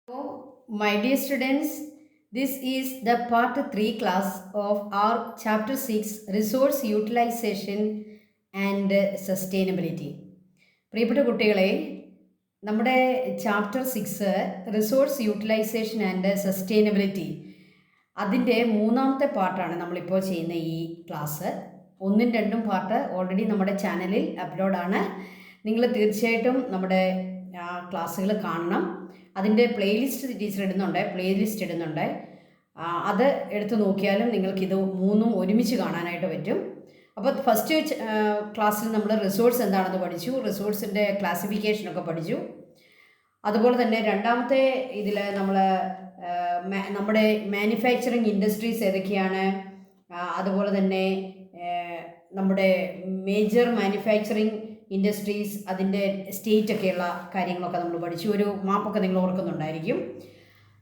So, my dear students, this is the part 3 class of our chapter 6 resource utilization and sustainability. പ്രിയപ്പെട്ട കുട്ടികളെ, നമ്മുടെ chapter 6 resource utilisation and sustainability അതിൻ്റെ മൂന്നാമത്തെ പാർട്ടാണ് നമ്മളിപ്പോൾ ചെയ്യുന്ന ഈ ക്ലാസ്. ഒന്നും രണ്ടും പാർട്ട് ഓൾറെഡി നമ്മുടെ ചാനലിൽ അപ്ലോഡാണ്. നിങ്ങൾ തീർച്ചയായിട്ടും നമ്മുടെ ക്ലാസ്സുകൾ കാണണം. അതിൻ്റെ പ്ലേലിസ്റ്റ് ടീച്ചർ ഇടുന്നുണ്ട്. അത് എടുത്ത് നോക്കിയാലും നിങ്ങൾക്കിത് മൂന്നും ഒരുമിച്ച് കാണാനായിട്ട് പറ്റും. അപ്പോൾ ഫസ്റ്റ് ക്ലാസ്സിൽ നമ്മൾ റിസോഴ്സ് എന്താണെന്ന് പഠിച്ചു, റിസോഴ്സിൻ്റെ ക്ലാസിഫിക്കേഷനൊക്കെ പഠിച്ചു. അതുപോലെ തന്നെ രണ്ടാമത്തെ ഇതിൽ നമ്മൾ നമ്മുടെ മാനുഫാക്ചറിങ് ഇൻഡസ്ട്രീസ് ഏതൊക്കെയാണ്, അതുപോലെ തന്നെ നമ്മുടെ മേജർ മാനുഫാക്ചറിങ് ഇൻഡസ്ട്രീസ് അതിൻ്റെ സ്റ്റേറ്റൊക്കെയുള്ള കാര്യങ്ങളൊക്കെ നമ്മൾ പഠിച്ചു. ഒരു മാപ്പൊക്കെ നിങ്ങൾ ഓർക്കുന്നുണ്ടായിരിക്കും.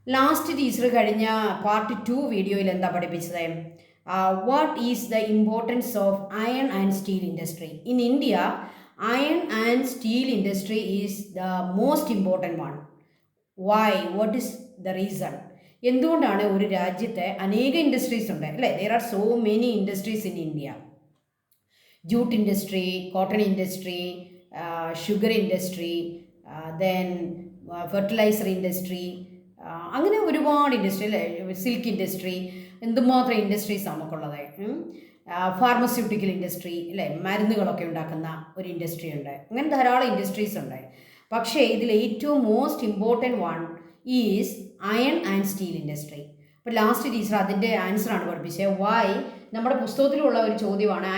ലാസ്റ്റ് ടീച്ചർ കഴിഞ്ഞ പാർട്ട് 2 വീഡിയോയിൽ എന്താ പഠിപ്പിച്ചത്? What is the importance of iron and steel industry in India? Iron and steel industry is the most important one. Why? What is the reason? എന്തുകൊണ്ടാണ് ഒരു രാജ്യത്തെ അനേക ഇൻഡസ്ട്രീസ് ഉണ്ട് അല്ലേ? There are so many industries in India. Jute industry, cotton industry, sugar industry, then fertiliser industry, അങ്ങനെ ഒരുപാട് industry അല്ലേ, silk industry, എന്തുമാത്രം ഇൻഡസ്ട്രീസ് നമുക്കുള്ളത്. ഫാർമസ്യൂട്ടിക്കൽ ഇൻഡസ്ട്രി അല്ലേ, മരുന്നുകളൊക്കെ ഉണ്ടാക്കുന്ന ഒരു ഇൻഡസ്ട്രി ഉണ്ട്. അങ്ങനെ ധാരാളം ഇൻഡസ്ട്രീസ് ഉണ്ട്. പക്ഷേ ഇതിൽ ഏറ്റവും most important one is iron and steel industry. അപ്പോൾ ലാസ്റ്റ് ടീച്ചർ അതിൻ്റെ ആൻസറാണ് പഠിപ്പിച്ചത്. വൈ? നമ്മുടെ പുസ്തകത്തിലുള്ള ഒരു ചോദ്യമാണ്.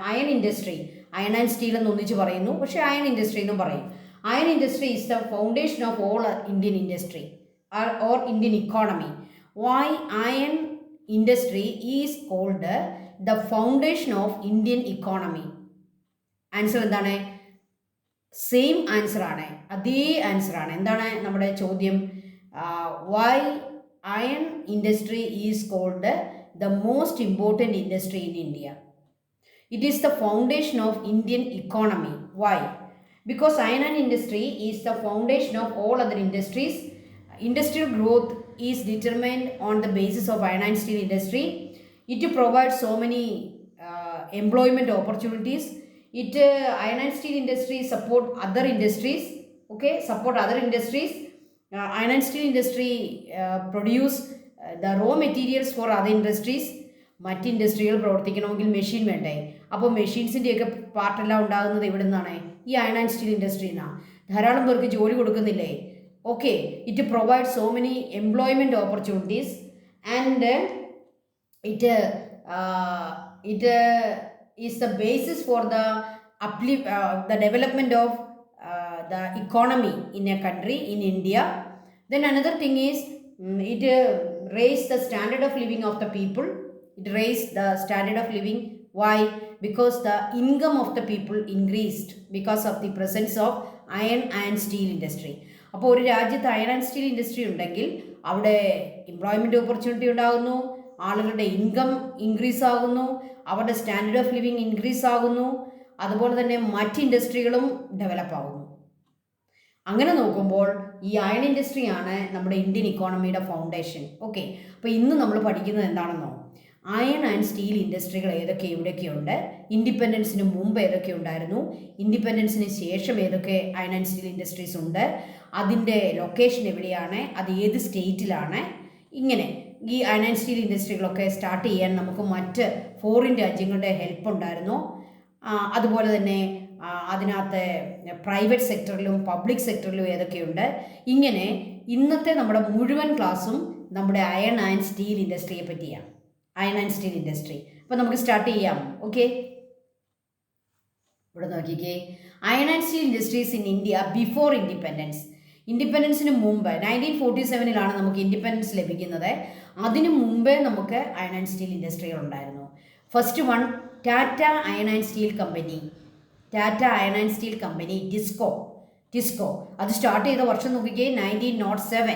Iron industry, iron and steel എന്ന് ഒന്നിച്ച് പറയുന്നു, പക്ഷേ അയൺ ഇൻഡസ്ട്രി എന്നും പറയും. Iron industry is the foundation of all Indian industry or Indian economy. Why iron industry is called the foundation of Indian economy? Answer എന്താണ്? സെയിം ആൻസറാണ്, അതേ ആൻസറാണ്. എന്താണ് നമ്മുടെ ചോദ്യം? Why iron industry is called the most important industry in India? It is the foundation of Indian economy. Why? Because iron and industry is the foundation of all other industries. Industrial growth is determined on the basis of iron and steel industry. It provides so many employment opportunities. Iron and steel industry support other industries. Okay, support other industries. Iron and steel industry produce the raw materials for other industries. മറ്റ് ഇൻഡസ്ട്രികൾ പ്രവർത്തിക്കണമെങ്കിൽ machine വേണ്ടേ? അപ്പോൾ മെഷീൻസിൻ്റെയൊക്കെ പാർട്ടെല്ലാം ഉണ്ടാകുന്നത് ഇവിടെ നിന്നാണ്, ഈ iron and steel ഇൻഡസ്ട്രിയിൽ നിന്നാണ്. ധാരാളം പേർക്ക് ജോലി കൊടുക്കുന്നില്ലേ? Okay, it provide so many employment opportunities and it is the basis for the development of the economy in a country, in India. Then another thing is it raised the standard of living of the people. It raised the standard of living. Why? Because the income of the people increased because of the presence of iron and steel industry. അപ്പോൾ ഒരു രാജ്യത്ത് iron and steel industry ഉണ്ടെങ്കിൽ അവിടെ employment opportunity ഉണ്ടാകുന്നു, ആളുകളുടെ income increase ആകുന്നു, അവരുടെ standard of living increase ആകുന്നു, അതുപോലെ തന്നെ മറ്റ് ഇൻഡസ്ട്രികളും ഡെവലപ്പ് ആകുന്നു. അങ്ങനെ നോക്കുമ്പോൾ ഈ അയൺ ഇൻഡസ്ട്രിയാണ് നമ്മുടെ ഇന്ത്യൻ ഇക്കോണമിയുടെ ഫൗണ്ടേഷൻ. ഓക്കെ, അപ്പോൾ ഇന്ന് നമ്മൾ പഠിക്കുന്നത് എന്താണെന്നോ? അയൺ ആൻഡ് സ്റ്റീൽ ഇൻഡസ്ട്രികൾ ഏതൊക്കെ എവിടെയൊക്കെയുണ്ട്, ഇൻഡിപെൻഡൻസിന് മുമ്പ് ഏതൊക്കെ ഉണ്ടായിരുന്നു, ഇൻഡിപെൻഡൻസിന് ശേഷം ഏതൊക്കെ അയൺ ആൻഡ് സ്റ്റീൽ ഇൻഡസ്ട്രീസ് ഉണ്ട്, അതിൻ്റെ ലൊക്കേഷൻ എവിടെയാണ്, അത് ഏത് സ്റ്റേറ്റിലാണ്. ഇങ്ങനെ ഈ അയൺ ആൻഡ് സ്റ്റീൽ ഇൻഡസ്ട്രികളൊക്കെ സ്റ്റാർട്ട് ചെയ്യാൻ നമുക്ക് മറ്റ് ഫോറിൻ രാജ്യങ്ങളുടെ ഹെൽപ്പ് ഉണ്ടായിരുന്നു. അതുപോലെ തന്നെ അതിനകത്ത് പ്രൈവറ്റ് സെക്ടറിലും പബ്ലിക് സെക്ടറിലും ഏതൊക്കെയുണ്ട്. ഇങ്ങനെ ഇന്നത്തെ നമ്മുടെ മുഴുവൻ ക്ലാസ്സും നമ്മുടെ അയൺ ആൻഡ് സ്റ്റീൽ ഇൻഡസ്ട്രിയെ പറ്റിയാണ്. Iron and steel industry. അപ്പോൾ നമുക്ക് സ്റ്റാർട്ട് ചെയ്യാം. ഓക്കെ, ഇവിടെ നോക്കിക്കേ. Iron and steel industries in India before independence. ഇൻഡിപെൻഡൻസിന് മുമ്പ് 1947 നമുക്ക് ഇൻഡിപെൻഡൻസ് ലഭിക്കുന്നത്. അതിനു മുമ്പേ നമുക്ക് അയൺ ആൻഡ് സ്റ്റീൽ ഇൻഡസ്ട്രികൾ ഉണ്ടായിരുന്നു. First one Tata iron and steel company. Tata iron and steel company, TISCO അത് സ്റ്റാർട്ട് ചെയ്ത വർഷം നോക്കിക്കേ, 1907.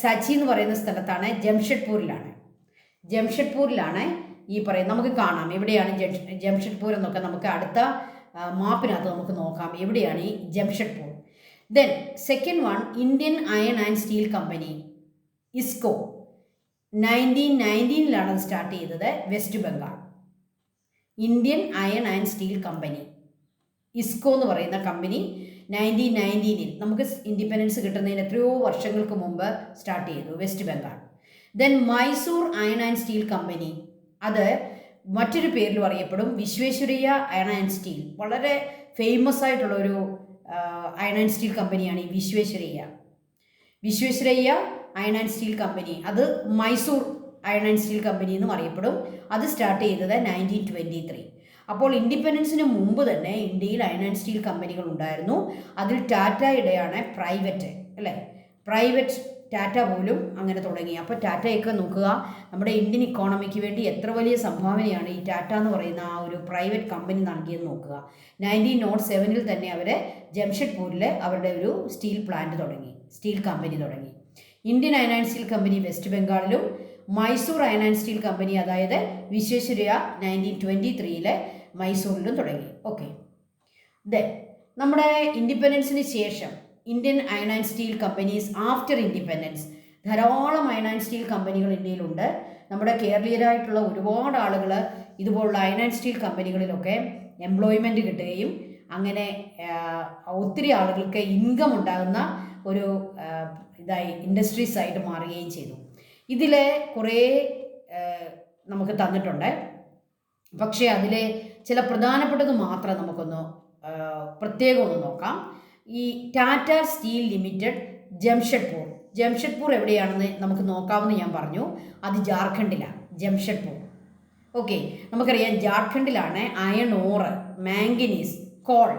സച്ചി എന്ന് പറയുന്ന സ്ഥലത്താണ്, ജംഷഡ്പൂരിലാണ് ഈ പറയുന്നത്. നമുക്ക് കാണാം എവിടെയാണ് ജംഷഡ്പൂർ എന്നൊക്കെ നമുക്ക് അടുത്ത മാപ്പിനകത്ത് നമുക്ക് നോക്കാം എവിടെയാണ് ഈ Jamshedpur. Then second one Indian iron and steel company, IISCO. 1919 അത് സ്റ്റാർട്ട് ചെയ്തത്, west Bengal. Indian iron and steel company, IISCO എന്ന് പറയുന്ന കമ്പനി 1919 നമുക്ക് ഇൻഡിപെൻഡൻസ് കിട്ടുന്നതിന് എത്രയോ വർഷങ്ങൾക്ക് മുമ്പ് സ്റ്റാർട്ട് ചെയ്തു, West Bengal. Then Mysore iron and steel company, അത് മറ്റൊരു പേരിലും അറിയപ്പെടും, വിശ്വേശ്വരയ്യ അയൺ ആൻഡ് സ്റ്റീൽ. വളരെ ഫേമസ് ആയിട്ടുള്ള ഒരു അയൺ ആൻഡ് സ്റ്റീൽ കമ്പനിയാണ് ഈ Visvesvaraya iron and steel company. അത് Mysore iron and steel company എന്നും അറിയപ്പെടും. അത് സ്റ്റാർട്ട് ചെയ്തത് 1923. അപ്പോൾ ഇൻഡിപെൻഡൻസിന് മുമ്പ് തന്നെ ഇന്ത്യയിൽ അയൺ ആൻഡ് സ്റ്റീൽ കമ്പനികൾ ഉണ്ടായിരുന്നു. അതിൽ ടാറ്റയുടെയാണ് പ്രൈവറ്റ്, അല്ലേ, പ്രൈവറ്റ് ടാറ്റ പോലും അങ്ങനെ തുടങ്ങി. അപ്പോൾ ടാറ്റയൊക്കെ നോക്കുക, നമ്മുടെ ഇന്ത്യൻ ഇക്കോണമിക്ക് വേണ്ടി എത്ര വലിയ സംഭാവനയാണ് ഈ ടാറ്റ എന്ന് പറയുന്ന ആ ഒരു പ്രൈവറ്റ് കമ്പനി നൽകിയെന്ന് നോക്കുക. 1907 തന്നെ അവർ ജംഷഡ്പൂരിൽ അവരുടെ ഒരു സ്റ്റീൽ കമ്പനി തുടങ്ങി. Indian iron and steel company West ബംഗാളിലും, Mysore iron and steel company അതായത് വിശ്വേശ്വരയ്യ 1923 മൈസൂരിലും തുടങ്ങി. ഓക്കെ, ദെൻ നമ്മുടെ ഇൻഡിപെൻഡൻസിന് ശേഷം Indian iron and steel companies after independence, ധാരാളം അയൺ ആൻഡ് സ്റ്റീൽ കമ്പനികൾ ഇന്ത്യയിലുണ്ട്. നമ്മുടെ കേരളീയരായിട്ടുള്ള ഒരുപാട് ആളുകൾ ഇതുപോലുള്ള അയൺ ആൻഡ് സ്റ്റീൽ കമ്പനികളിലൊക്കെ എംപ്ലോയ്മെൻറ്റ് കിട്ടുകയും അങ്ങനെ ഒത്തിരി ആളുകൾക്ക് ഇൻകം ഉണ്ടാകുന്ന ഒരു ഇൻഡസ്ട്രീസ് ആയിട്ട് മാറുകയും ചെയ്തു. ഇതിൽ കുറേ നമുക്ക് തന്നിട്ടുണ്ട്, പക്ഷേ അതിലെ ചില പ്രധാനപ്പെട്ടത് മാത്രം നമുക്കൊന്ന് പ്രത്യേകം ഒന്ന് നോക്കാം. ഈ ടാറ്റ സ്റ്റീൽ ലിമിറ്റഡ് ജംഷഡ്പൂർ എവിടെയാണെന്ന് നമുക്ക് നോക്കാമെന്ന് ഞാൻ പറഞ്ഞു. അത് ജാർഖണ്ഡിലാണ്, ജംഷഡ്പൂർ. ഓക്കെ, നമുക്കറിയാം ജാർഖണ്ഡിലാണ് അയൺ ഓർ, മാംഗനീസ്, കോൾ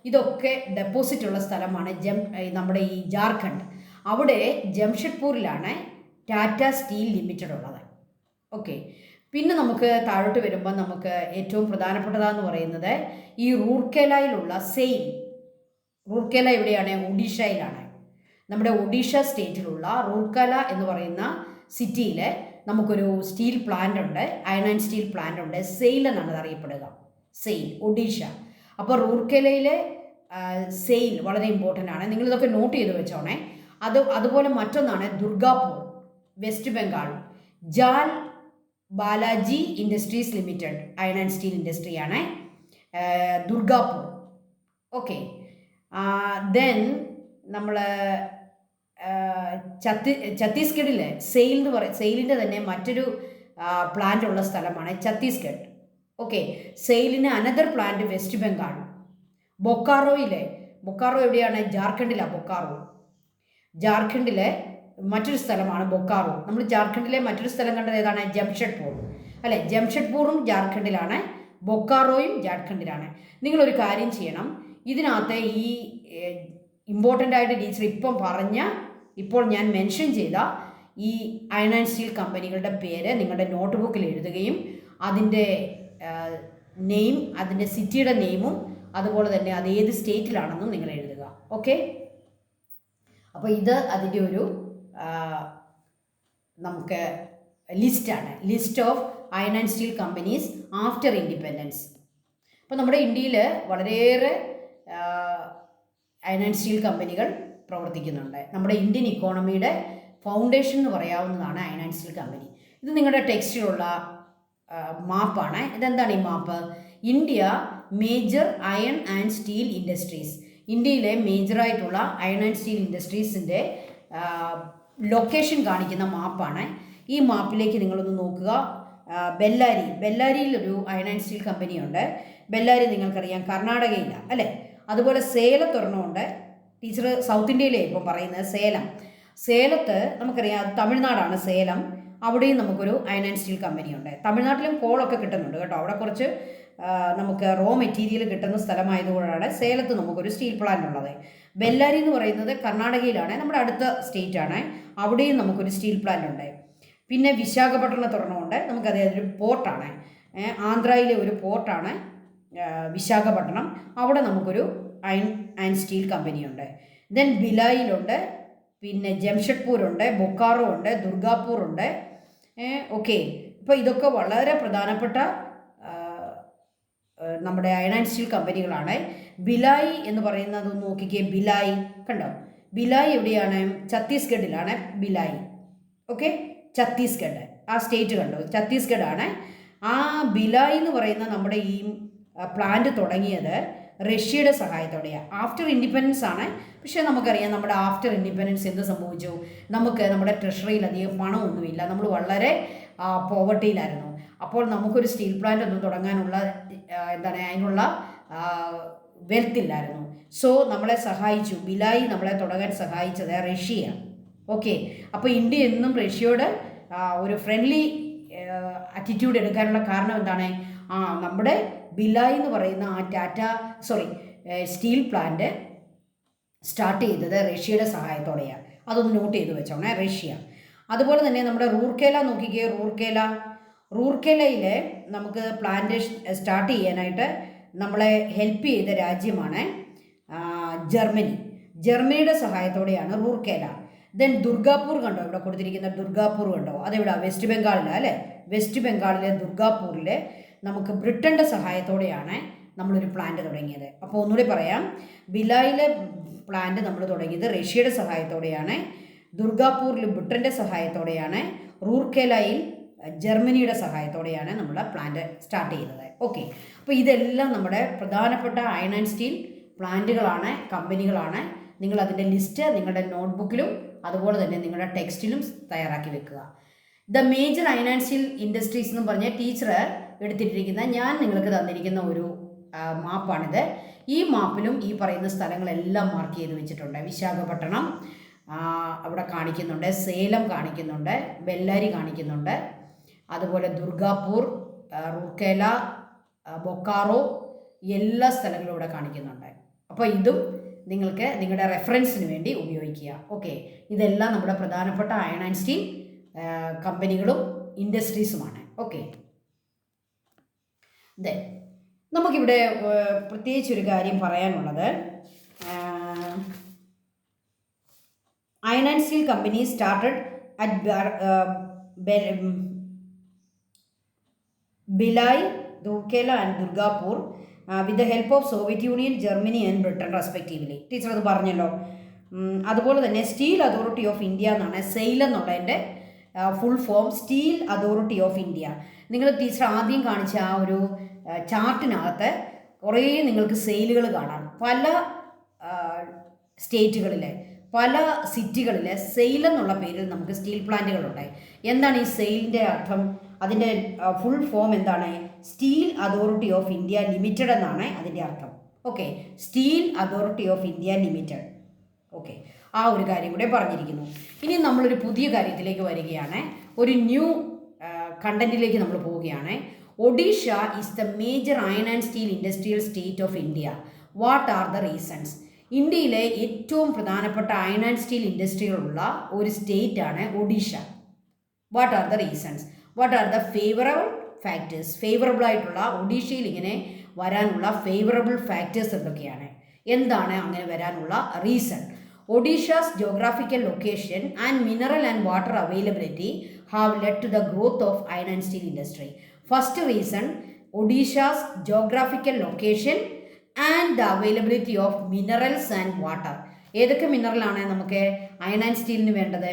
ഇതൊക്കെ ഡെപ്പോസിറ്റ് ഉള്ള സ്ഥലമാണ് നമ്മുടെ ഈ ജാർഖണ്ഡ്. അവിടെ ജംഷഡ്പൂരിലാണ് ടാറ്റ സ്റ്റീൽ ലിമിറ്റഡ് ഉള്ളത്. ഓക്കെ, പിന്നെ നമുക്ക് താഴോട്ട് വരുമ്പോൾ നമുക്ക് ഏറ്റവും പ്രധാനപ്പെട്ടതാന്ന് പറയുന്നത് ഈ റൂർക്കേലയിലുള്ള റൂർക്കേല എവിടെയാണ്? ഒഡീഷയിലാണ്. നമ്മുടെ ഒഡീഷ സ്റ്റേറ്റിലുള്ള റൂർക്കേല എന്ന് പറയുന്ന സിറ്റിയിൽ നമുക്കൊരു സ്റ്റീൽ പ്ലാന്റ് ഉണ്ട്, അയൺ ആൻഡ് സ്റ്റീൽ പ്ലാന്റ് ഉണ്ട്. സെയിൽ എന്നാണ് അത് അറിയപ്പെടുക, സെയിൽ, ഒഡീഷ. അപ്പോൾ റൂർക്കേലയിലെ സെയിൽ വളരെ ഇമ്പോർട്ടൻ്റ് ആണ്, നിങ്ങളിതൊക്കെ നോട്ട് ചെയ്ത് വെച്ചോണേ. അതുപോലെ മറ്റൊന്നാണ് Durgapur, West Bengal. Jai Balaji industries limited iron and steel ഇൻഡസ്ട്രിയാണ് ദുർഗാപൂർ. ഓക്കെ, ദെൻ നമ്മൾ ഛത്തീസ്ഗഡിൽ സെയിലിൻ്റെ തന്നെ മറ്റൊരു പ്ലാന്റ് ഉള്ള സ്ഥലമാണ് ഛത്തീസ്ഗഡ്. ഓക്കെ, സെയിലിന് another plant West Bengal. Bokaro എവിടെയാണ്? ജാർഖണ്ഡിലാണ് ജാർഖണ്ഡിലെ മറ്റൊരു സ്ഥലമാണ് ബൊക്കാറോ. നമ്മൾ ജാർഖണ്ഡിലെ മറ്റൊരു സ്ഥലം കണ്ടത് ഏതാണ്? ജംഷഡ്പൂർ, അല്ലേ? ജംഷഡ്പൂറും ജാർഖണ്ഡിലാണ്, ബൊക്കാറോയും ജാർഖണ്ഡിലാണ്. നിങ്ങളൊരു കാര്യം ചെയ്യണം, ഇതിനകത്ത് ഈ ഇമ്പോർട്ടൻ്റ് ആയിട്ട് ടീച്ചർ ഇപ്പോൾ ഞാൻ മെൻഷൻ ചെയ്ത ഈ അയൺ ആൻഡ് സ്റ്റീൽ കമ്പനികളുടെ പേര് നിങ്ങളുടെ നോട്ട് ബുക്കിൽ എഴുതുകയും അതിൻ്റെ നെയിം, അതിൻ്റെ സിറ്റിയുടെ നെയിമും അതുപോലെ തന്നെ അത് ഏത് സ്റ്റേറ്റിലാണെന്നും നിങ്ങൾ എഴുതുക. ഓക്കെ, അപ്പോൾ ഇത് അതിൻ്റെ ഒരു നമുക്ക് list of iron and steel companies after independence. അപ്പോൾ നമ്മുടെ ഇന്ത്യയിൽ വളരെയേറെ അയൺ ആൻഡ് സ്റ്റീൽ കമ്പനികൾ പ്രവർത്തിക്കുന്നുണ്ട്. നമ്മുടെ ഇന്ത്യൻ ഇക്കോണമിയുടെ ഫൗണ്ടേഷൻ എന്ന് പറയാവുന്നതാണ് അയൺ ആൻഡ് സ്റ്റീൽ കമ്പനി. ഇത് നിങ്ങളുടെ ടെക്സ്റ്റിലുള്ള മാപ്പാണ്. ഇതെന്താണ് ഈ map? India major iron and steel industries. ഇന്ത്യയിലെ മേജറായിട്ടുള്ള അയൺ ആൻഡ് സ്റ്റീൽ ഇൻഡസ്ട്രീസിൻ്റെ ലൊക്കേഷൻ കാണിക്കുന്ന മാപ്പാണ്. ഈ മാപ്പിലേക്ക് നിങ്ങളൊന്ന് നോക്കുക. ബെല്ലാരിയിലൊരു അയൺ ആൻഡ് സ്റ്റീൽ കമ്പനിയുണ്ട്. ബെല്ലാരി നിങ്ങൾക്കറിയാം, കർണാടകയിലാണ്, അല്ലേ? അതുപോലെ സേലത്തൊരെണ്ണമുണ്ട്. ടീച്ചർ സൗത്ത് ഇന്ത്യയിലെ ഇപ്പം പറയുന്നത് സേലത്ത് നമുക്കറിയാം, അത് തമിഴ്നാടാണ് സേലം. അവിടെയും നമുക്കൊരു അയൺ ആൻഡ് സ്റ്റീൽ കമ്പനിയുണ്ട്. തമിഴ്നാട്ടിലും കോളൊക്കെ കിട്ടുന്നുണ്ട് കേട്ടോ. അവിടെ കുറച്ച് നമുക്ക് റോ മെറ്റീരിയൽ കിട്ടുന്ന സ്ഥലമായതുകൊണ്ടാണ് സേലത്ത് നമുക്കൊരു സ്റ്റീൽ പ്ലാന്റ് ഉള്ളത്. ബെല്ലാരി എന്ന് പറയുന്നത് കർണാടകയിലാണ്, നമ്മുടെ അടുത്ത സ്റ്റേറ്റാണ്. അവിടെയും നമുക്കൊരു സ്റ്റീൽ പ്ലാന്റ് ഉണ്ട്. പിന്നെ വിശാഖപട്ടണത്തൊരെണ്ണമുണ്ട്. നമുക്കത് ഒരു പോർട്ടാണ്, ആന്ധ്രയിലെ ഒരു പോർട്ടാണ് വിശാഖപട്ടണം. അവിടെ നമുക്കൊരു അയൺ ആൻഡ് സ്റ്റീൽ കമ്പനിയുണ്ട്. ദെൻ ഭിലായിലുണ്ട്, പിന്നെ ജംഷഡ്പൂരുണ്ട്, ബൊക്കാറോ ഉണ്ട്, ദുർഗാപൂർ ഉണ്ട്. ഓക്കെ, അപ്പോൾ ഇതൊക്കെ വളരെ പ്രധാനപ്പെട്ട നമ്മുടെ അയൺ ആൻഡ് സ്റ്റീൽ കമ്പനികളാണ്. ഭിലായി എന്ന് പറയുന്നത് നോക്കിക്കേ, ഭിലായി കണ്ടോ, ഭിലായി എവിടെയാണ്? ഛത്തീസ്ഗഡിലാണ് ഭിലായി. ഓക്കെ, ഛത്തീസ്ഗഡ് ആ സ്റ്റേറ്റ് കണ്ടോ, ഛത്തീസ്ഗഡ് ആണ്. ആ ഭിലായി എന്ന് പറയുന്ന നമ്മുടെ ഈ പ്ലാന്റ് തുടങ്ങിയത് റഷ്യയുടെ സഹായത്തോടെയാണ്. ആഫ്റ്റർ ഇൻഡിപെൻഡൻസ് ആണ്. പക്ഷേ നമുക്കറിയാം നമ്മുടെ ആഫ്റ്റർ ഇൻഡിപെൻഡൻസ് എന്ത് സംഭവിച്ചു? നമുക്ക് നമ്മുടെ ട്രഷറിയിൽ അധികം പണമൊന്നുമില്ല, നമ്മൾ വളരെ പോവർട്ടിയിലായിരുന്നു. അപ്പോൾ നമുക്കൊരു സ്റ്റീൽ പ്ലാന്റ് ഒന്നും തുടങ്ങാനുള്ള അതിനുള്ള വെൽത്ത് ഇല്ലായിരുന്നു. സോ നമ്മളെ സഹായിച്ചു, ഭിലായി നമ്മളെ തുടങ്ങാൻ സഹായിച്ചത് റഷ്യയാണ്. ഓക്കെ, അപ്പോൾ ഇന്ത്യ എന്നും റഷ്യയോട് ഒരു ഫ്രണ്ട്ലി ആറ്റിറ്റ്യൂഡ് എടുക്കാനുള്ള കാരണം എന്താണ്? നമ്മുടെ ഭിലായി എന്ന് പറയുന്ന സ്റ്റീൽ പ്ലാന്റ് സ്റ്റാർട്ട് ചെയ്തത് റഷ്യയുടെ സഹായത്തോടെയാണ്. അതൊന്ന് നോട്ട് ചെയ്ത് വെച്ചോണേ, റഷ്യ. അതുപോലെ തന്നെ നമ്മുടെ റൂർക്കേല നോക്കിക്കേ, റൂർക്കേലയിൽ നമുക്ക് പ്ലാന്റ് സ്റ്റാർട്ട് ചെയ്യാനായിട്ട് നമ്മളെ ഹെൽപ്പ് ചെയ്ത രാജ്യമാണ് ജർമ്മനിയുടെ സഹായത്തോടെയാണ് റൂർക്കേല. ദെൻ ദുർഗാപൂർ കണ്ടോ, ഇവിടെ കൊടുത്തിരിക്കുന്ന ദുർഗാപൂർ കണ്ടോ, അതെവിടെ? വെസ്റ്റ് ബംഗാളിലാണ് അല്ലേ? വെസ്റ്റ് ബംഗാളിലെ ദുർഗാപൂരിൽ നമുക്ക് ബ്രിട്ടൻ്റെ സഹായത്തോടെയാണ് നമ്മളൊരു പ്ലാന്റ് തുടങ്ങിയത്. അപ്പോൾ ഒന്നുകൂടി പറയാം, ഭിലായിലെ പ്ലാന്റ് നമ്മൾ തുടങ്ങിയത് റഷ്യയുടെ സഹായത്തോടെയാണ്, ദുർഗാപൂരിൽ ബ്രിട്ടൻ്റെ സഹായത്തോടെയാണ്, റൂർക്കേലയിൽ ജർമ്മനിയുടെ സഹായത്തോടെയാണ് നമ്മൾ പ്ലാന്റ് സ്റ്റാർട്ട് ചെയ്യുന്നത്. ഓക്കെ, അപ്പോൾ ഇതെല്ലാം നമ്മുടെ പ്രധാനപ്പെട്ട അയൺ ആൻഡ് സ്റ്റീൽ പ്ലാന്റുകളാണ്, കമ്പനികളാണ്. നിങ്ങൾ അതിൻ്റെ ലിസ്റ്റ് നിങ്ങളുടെ നോട്ട്ബുക്കിലും അതുപോലെ തന്നെ നിങ്ങളുടെ ടെക്സ്റ്റിലും തയ്യാറാക്കി വെക്കുക. The major iron and steel industries എന്ന് പറഞ്ഞ ടീച്ചർ എടുത്തിട്ടിരിക്കുന്ന, ഞാൻ നിങ്ങൾക്ക് തന്നിരിക്കുന്ന ഒരു മാപ്പാണിത്. ഈ മാപ്പിലും ഈ പറയുന്ന സ്ഥലങ്ങളെല്ലാം മാർക്ക് ചെയ്ത് വെച്ചിട്ടുണ്ട്. വിശാഖപട്ടണം അവിടെ കാണിക്കുന്നുണ്ട്, സേലം കാണിക്കുന്നുണ്ട്, ബെല്ലാരി കാണിക്കുന്നുണ്ട്, അതുപോലെ ദുർഗാപൂർ, റൂർക്കേല, ബൊക്കാറോ, എല്ലാ സ്ഥലങ്ങളും ഇവിടെ കാണിക്കുന്നുണ്ട്. അപ്പോൾ ഇതും നിങ്ങൾക്ക് നിങ്ങളുടെ റെഫറൻസിന് വേണ്ടി ഉപയോഗിക്കുക. ഓക്കെ, ഇതെല്ലാം നമ്മുടെ പ്രധാനപ്പെട്ട അയൺ ആൻഡ് സ്റ്റീൽ കമ്പനികളും ഇൻഡസ്ട്രീസുമാണ്. ഓക്കെ, നമുക്കിവിടെ പ്രത്യേകിച്ചൊരു കാര്യം പറയാനുള്ളത്, iron and steel company started at Bhilai, Rourkela and Durgapur with the help of Soviet union, Germany and Britain respectively. Teacher അത് പറഞ്ഞല്ലോ. അതുപോലെ തന്നെ സ്റ്റീൽ അതോറിറ്റി ഓഫ് ഇന്ത്യ എന്നാണ് സെയിൽ എന്നുള്ളതിൻ്റെ full form, steel authority of India. നിങ്ങൾ ടീച്ചർ ആദ്യം കാണിച്ച ആ ഒരു ചാർട്ടിനകത്ത് കുറേ നിങ്ങൾക്ക് സെയിലുകൾ കാണാം. പല സ്റ്റേറ്റുകളിലെ പല സിറ്റികളിലെ സെയിൽ എന്നുള്ള പേരിൽ നമുക്ക് സ്റ്റീൽ പ്ലാന്റുകളുണ്ടായി. എന്താണ് ഈ സെയിലിൻ്റെ അർത്ഥം? അതിൻ്റെ ഫുൾ ഫോം എന്താണ്? Steel authority of India limited എന്നാണ് അതിൻ്റെ അർത്ഥം. Okay, steel authority of India limited. Okay, ആ ഒരു കാര്യം കൂടെ പറഞ്ഞിരിക്കുന്നു. ഇനി നമ്മളൊരു പുതിയ കാര്യത്തിലേക്ക് വരികയാണ്, ഒരു ന്യൂ കണ്ടന്റിലേക്ക് നമ്മൾ പോവുകയാണ്. Odisha is the major iron and steel industrial state of India. What are the reasons? ഇന്ത്യയിലെ ഏറ്റവും പ്രധാനപ്പെട്ട അയൺ ആൻഡ് സ്റ്റീൽ ഇൻഡസ്ട്രികളുള്ള ഒരു സ്റ്റേറ്റ് ആണ് Odisha. What are the reasons? What are the favourable factors? Favourable ആയിട്ടുള്ള ഒഡീഷയിൽ ഇങ്ങനെ വരാനുള്ള ഫേവറബിൾ ഫാക്ടേഴ്സ് എന്തൊക്കെയാണ്? എന്താണ് അങ്ങനെ വരാനുള്ള reason? Odisha's geographical location and mineral and water availability have led to the growth of iron and steel industry. First reason, Odisha's geographical location and the availability of minerals and water. ഏതൊക്കെ മിനറലാണ് നമുക്ക് iron and സ്റ്റീലിന് വേണ്ടത്?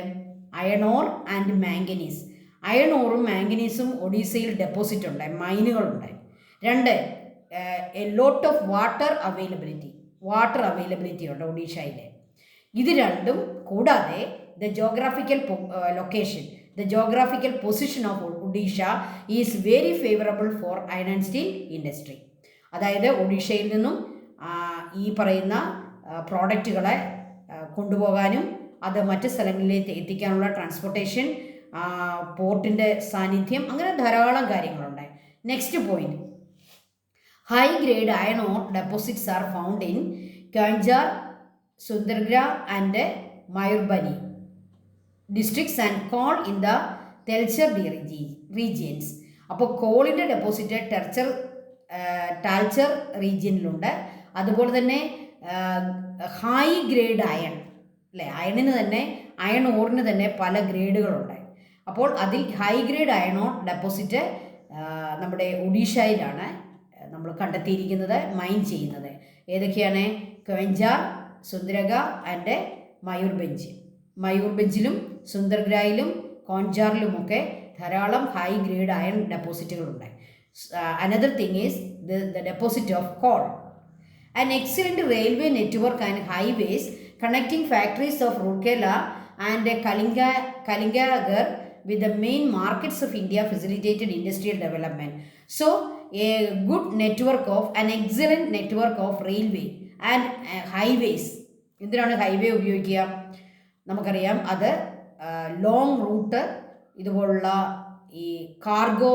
Iron ore and manganese. Iron ഓറും മാംഗനീസും ഒഡീസയിൽ deposit ഉണ്ട്, മൈനുകളുണ്ട്. രണ്ട്, a lot of water availability ഉണ്ട് ഒഡീഷയിൽ. ഇത് രണ്ടും കൂടാതെ the geographical location, the geographical position of Odisha is very favourable four iron and steel industry. അതായത് ഒഡീഷയിൽ നിന്നും ഈ പറയുന്ന പ്രോഡക്റ്റുകളെ കൊണ്ടുപോകാനും അത് മറ്റ് സ്ഥലങ്ങളിലേക്ക് എത്തിക്കാനുള്ള ട്രാൻസ്പോർട്ടേഷൻ, പോർട്ടിൻ്റെ സാന്നിധ്യം, അങ്ങനെ ധാരാളം കാര്യങ്ങളുണ്ട്. Next point, high grade iron or deposits are found in Kanjar, സുന്ദർഗ്ര and മയൂർബനി districts and call in the തെൽച്ചർ regions. അപ്പോൾ കോളിൻ്റെ ഡെപ്പോസിറ്റ് ടാൽച്ചർ റീജിയനിലുണ്ട്. അതുപോലെ തന്നെ ഹൈ ഗ്രേഡ് അയൺ, അല്ലേ, അയൺ ഓറിന് തന്നെ പല ഗ്രേഡുകളുണ്ട്. അപ്പോൾ അതിൽ high grade iron or deposit നമ്മുടെ ഒഡീഷയിലാണ് നമ്മൾ കണ്ടെത്തിയിരിക്കുന്നത്, മൈൻ ചെയ്യുന്നത്. ഏതൊക്കെയാണ്? ക്വഞ്ചാർ, സുന്ദരഗ ആൻഡ് മയൂർബഞ്ച്. മയൂർബഞ്ചിലും സുന്ദർഗ്രായിലും കോഞ്ചാറിലുമൊക്കെ ധാരാളം ഹൈ ഗ്രേഡ് അയൺ ഡെപ്പോസിറ്റുകളുണ്ട്. Another thing is the deposit of coal. An excellent railway network and highways connecting factories of Rourkela and Kalingagar with the main markets of India facilitated industrial development. So, a good network of, an excellent network of railway and highways. എന്തിനാണ് highway ഉപയോഗിക്കുക? നമുക്കറിയാം അത് long root ഇതുപോലുള്ള ഈ cargo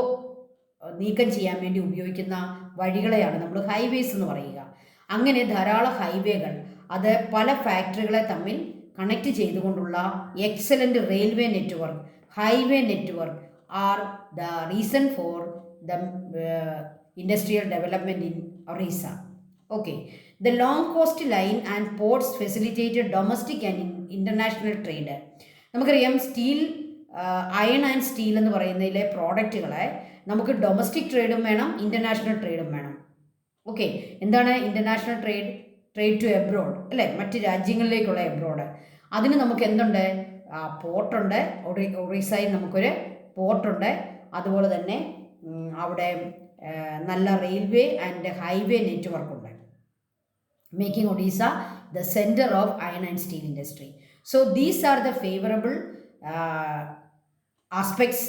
നീക്കം ചെയ്യാൻ വേണ്ടി ഉപയോഗിക്കുന്ന വഴികളെയാണ് നമ്മൾ ഹൈവേസ് എന്ന് പറയുക. അങ്ങനെ ധാരാളം ഹൈവേകൾ, അത് പല ഫാക്ടറികളെ തമ്മിൽ കണക്ട് ചെയ്തുകൊണ്ടുള്ള excellent railway network, highway network are the reason for the industrial development in Orissa. Okay, the long coast line and ports facilitated domestic and international trade. നമുക്കറിയാം സ്റ്റീൽ, അയൺ ആൻഡ് സ്റ്റീൽ എന്ന് പറയുന്നതിലെ പ്രോഡക്റ്റുകളെ നമുക്ക് ഡൊമസ്റ്റിക് ട്രേഡും വേണം, international ട്രേഡും വേണം. Okay, എന്താണ് international trade? Trade to abroad, അല്ലേ? മറ്റ് രാജ്യങ്ങളിലേക്കുള്ള abroad. അതിന് നമുക്ക് എന്തുണ്ട്? പോർട്ടുണ്ട്. ഒറീസയിൽ നമുക്കൊരു പോർട്ടുണ്ട്. അതുപോലെ തന്നെ അവിടെ നല്ല റെയിൽവേ ആൻഡ് ഹൈവേ നെറ്റ്വർക്ക് ഉണ്ട്, making Odisha the centre of iron and steel industry. So these are the favourable aspects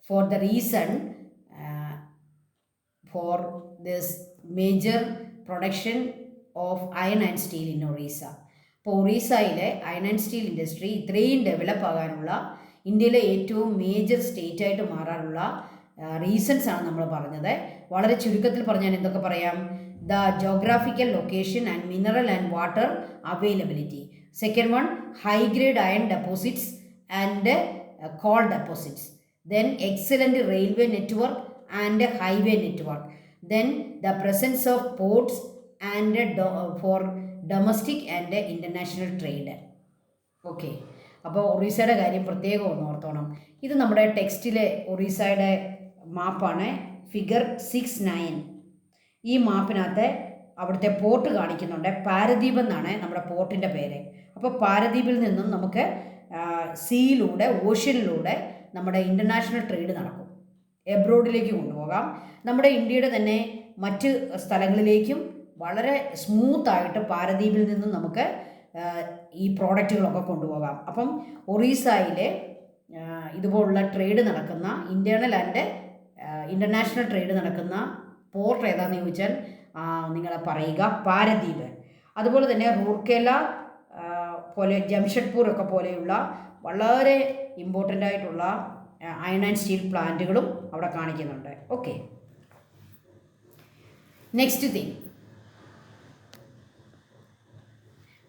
for the reason for this major production of iron and steel in Orissa. ഇപ്പോൾ ഒറീസയിലെ iron and steel industry ഇത്രയും develop ആകാനുള്ള, ഇന്ത്യയിലെ ഏറ്റവും major state ആയിട്ട് മാറാനുള്ള reasons ആണ് നമ്മൾ പറഞ്ഞത്. വളരെ ചുരുക്കത്തിൽ പറഞ്ഞാൽ എന്തൊക്കെ പറയാം? The geographical location and mineral and water availability. Second one, high grade iron deposits and call deposits. Then excellent railway network and highway network. Then the presence of ports and for domestic and international trade. Okay, അപ്പോൾ ഒറീസയുടെ കാര്യം പ്രത്യേകം ഒന്ന് ഓർത്തോണം. ഇത് നമ്മുടെ ടെക്സ്റ്റിലെ ഒറീസയുടെ മാപ്പാണ്, figure 6-9. ഈ മാപ്പിനകത്ത് അവിടുത്തെ port കാണിക്കുന്നുണ്ട്. പാരദ്വീപ് എന്നാണ് നമ്മുടെ പോർട്ടിൻ്റെ പേര്. അപ്പോൾ പാരദ്വീപിൽ നിന്നും നമുക്ക് സീയിലൂടെ, ഓഷ്യനിലൂടെ നമ്മുടെ ഇൻ്റർനാഷണൽ ട്രേഡ് നടക്കും, എബ്രോഡിലേക്ക് കൊണ്ടുപോകാം. നമ്മുടെ ഇന്ത്യയുടെ തന്നെ മറ്റ് സ്ഥലങ്ങളിലേക്കും വളരെ സ്മൂത്തായിട്ട് പാരദ്വീപിൽ നിന്നും നമുക്ക് ഈ പ്രോഡക്റ്റുകളൊക്കെ കൊണ്ടുപോകാം. അപ്പം ഒറീസയിലെ ഇതുപോലുള്ള ട്രേഡ് നടക്കുന്ന, ഇൻറ്റേർണൽ ആൻഡ് ഇൻ്റർനാഷണൽ ട്രേഡ് നടക്കുന്ന പോർട്ട് ഏതാണെന്ന് ചോദിച്ചാൽ നിങ്ങൾ പറയുക, പാരദ്വീപ്. അതുപോലെ തന്നെ റൂർക്കേല പോലെ, ജംഷഡ്പൂർ ഒക്കെ പോലെയുള്ള വളരെ ഇമ്പോർട്ടൻ്റ് ആയിട്ടുള്ള അയൺ ആൻഡ് സ്റ്റീൽ പ്ലാന്റുകളും അവിടെ കാണിക്കുന്നുണ്ട്. Okay, next thing,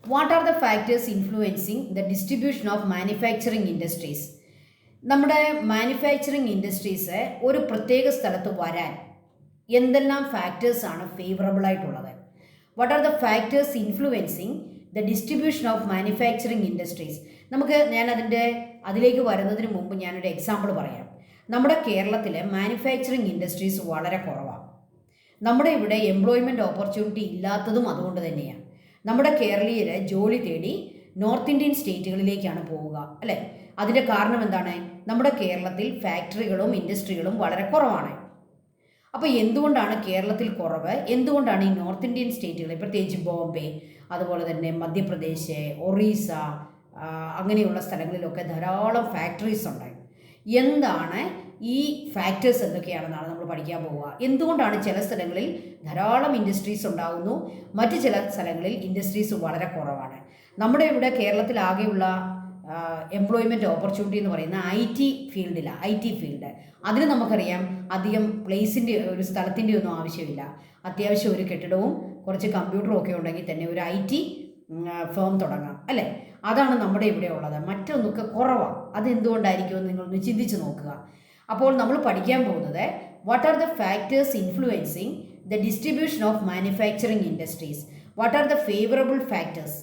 what are the factors influencing the distribution of manufacturing industries? നമ്മുടെ മാനുഫാക്ചറിങ് ഇൻഡസ്ട്രീസ് ഒരു പ്രത്യേക സ്ഥലത്ത് വരാൻ എന്തെല്ലാം ഫാക്ടേഴ്സാണ് ഫേവറബിൾ ആയിട്ടുള്ളത്? What are the factors influencing the distribution of manufacturing industries? ഞാൻ അതിലേക്ക് വരുന്നതിന് മുമ്പ് ഞാനൊരു എക്സാമ്പിൾ പറയാം. നമ്മുടെ കേരളത്തിലെ മാനുഫാക്ചറിങ് ഇൻഡസ്ട്രീസ് വളരെ കുറവാണ്. നമ്മുടെ ഇവിടെ എംപ്ലോയ്മെൻറ്റ് ഓപ്പർച്യൂണിറ്റി ഇല്ലാത്തതും അതുകൊണ്ട് തന്നെയാണ്. നമ്മുടെ കേരളീയർ ജോലി തേടി നോർത്ത് ഇന്ത്യൻ സ്റ്റേറ്റുകളിലേക്കാണ് പോവുക, അല്ലേ? അതിൻ്റെ കാരണം എന്താണ്? നമ്മുടെ കേരളത്തിൽ ഫാക്ടറികളും ഇൻഡസ്ട്രികളും വളരെ കുറവാണ്. അപ്പോൾ എന്തുകൊണ്ടാണ് കേരളത്തിൽ കുറവ്? എന്തുകൊണ്ടാണ് ഈ നോർത്ത് ഇന്ത്യൻ സ്റ്റേറ്റുകളിൽ, പ്രത്യേകിച്ച് ബോംബെ, അതുപോലെ തന്നെ മധ്യപ്രദേശ്, ഒറീസ, അങ്ങനെയുള്ള സ്ഥലങ്ങളിലൊക്കെ ധാരാളം ഫാക്ടറീസ് ഉണ്ട്? എന്താണ് ഈ ഫാക്ടേഴ്സ് എന്തൊക്കെയാണെന്നാണ് നമ്മൾ പഠിക്കാൻ പോവുക. എന്തുകൊണ്ടാണ് ചില സ്ഥലങ്ങളിൽ ധാരാളം ഇൻഡസ്ട്രീസ് ഉണ്ടാകുന്നു, മറ്റ് ചില സ്ഥലങ്ങളിൽ ഇൻഡസ്ട്രീസ് വളരെ കുറവാണ്? നമ്മുടെ ഇവിടെ കേരളത്തിലാകെയുള്ള എംപ്ലോയ്മെൻറ്റ് ഓപ്പർച്യൂണിറ്റി എന്ന് പറയുന്ന IT ഫീൽഡിലാണ്. IT ഫീൽഡ്, അതിന് നമുക്കറിയാം അധികം പ്ലേസിൻ്റെ, ഒരു സ്ഥലത്തിൻ്റെ ഒന്നും ആവശ്യമില്ല. അത്യാവശ്യം ഒരു കെട്ടിടവും കുറച്ച് കമ്പ്യൂട്ടറും ഒക്കെ ഉണ്ടെങ്കിൽ തന്നെ ഒരു IT ഫേം തുടങ്ങാം, അല്ലേ? അതാണ് നമ്മുടെ ഇവിടെ ഉള്ളത്. മറ്റൊന്നൊക്കെ കുറവാണ്. അതെന്തുകൊണ്ടായിരിക്കുമെന്ന് നിങ്ങളൊന്ന് ചിന്തിച്ച് നോക്കുക. അപ്പോൾ നമ്മൾ പഠിക്കാൻ പോകുന്നത് what are the factors influencing the distribution of manufacturing industries. What are the favourable factors?